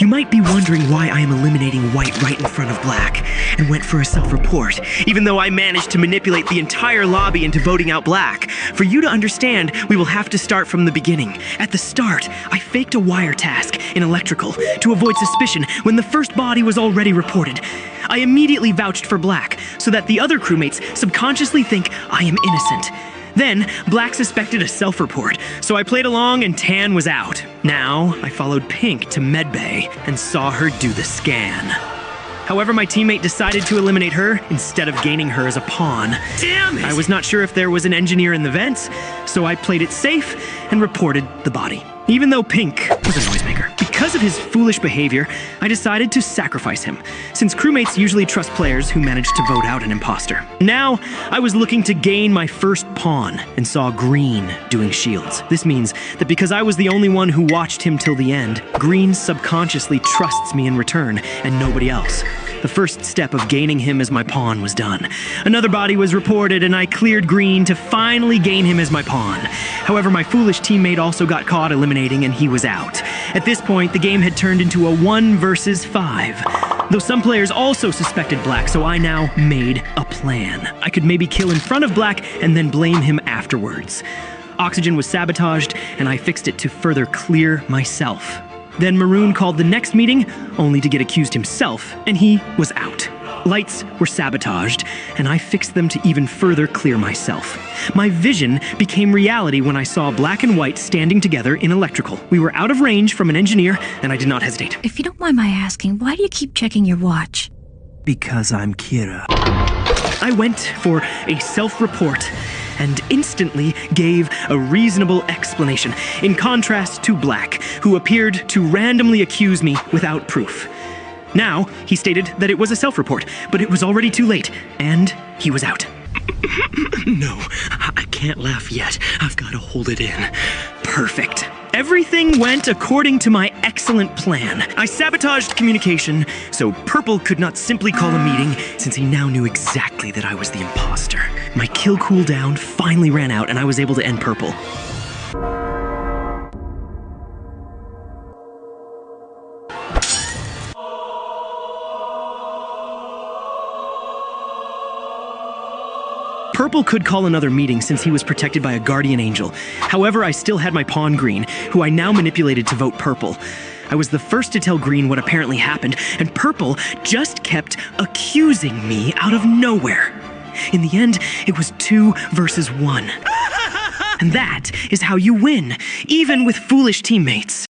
You might be wondering why I am eliminating white right in front of black, and went for a self-report, even though I managed to manipulate the entire lobby into voting out black. For you to understand, we will have to start from the beginning. At the start, I faked a wire task in electrical to avoid suspicion when the first body was already reported. I immediately vouched for black, so that the other crewmates subconsciously think I am innocent. Then, Black suspected a self-report, so I played along and Tan was out. Now, I followed Pink to medbay and saw her do the scan. However, my teammate decided to eliminate her instead of gaining her as a pawn. Damn it! I was not sure if there was an engineer in the vents, so I played it safe and reported the body. Even though Pink was a noisemaker. Because of his foolish behavior, I decided to sacrifice him, since crewmates usually trust players who manage to vote out an imposter. Now, I was looking to gain my first pawn, and saw Green doing shields. This means that because I was the only one who watched him till the end, Green subconsciously trusts me in return, and nobody else. The first step of gaining him as my pawn was done. Another body was reported, and I cleared Green to finally gain him as my pawn. However, my foolish teammate also got caught eliminating, and he was out. At this point, the game had turned into a 1 versus 5. Though some players also suspected Black, so I now made a plan. I could maybe kill in front of Black and then blame him afterwards. Oxygen was sabotaged, and I fixed it to further clear myself. Then Maroon called the next meeting, only to get accused himself, and he was out. Lights were sabotaged, and I fixed them to even further clear myself. My vision became reality when I saw Black and White standing together in electrical. We were out of range from an engineer, and I did not hesitate. If you don't mind my asking, why do you keep checking your watch? Because I'm Kira. I went for a self-report, and instantly gave a reasonable explanation, in contrast to Black, who appeared to randomly accuse me without proof. Now, he stated that it was a self-report, but it was already too late, and he was out. No, I can't laugh yet. I've got to hold it in. Perfect. Everything went according to my excellent plan. I sabotaged communication, so Purple could not simply call a meeting, since he now knew exactly that I was the imposter. My kill cooldown finally ran out, and I was able to end Purple. Purple could call another meeting since he was protected by a guardian angel. However, I still had my pawn Green, who I now manipulated to vote Purple. I was the first to tell Green what apparently happened, and Purple just kept accusing me out of nowhere. In the end, it was 2 versus 1. And that is how you win, even with foolish teammates.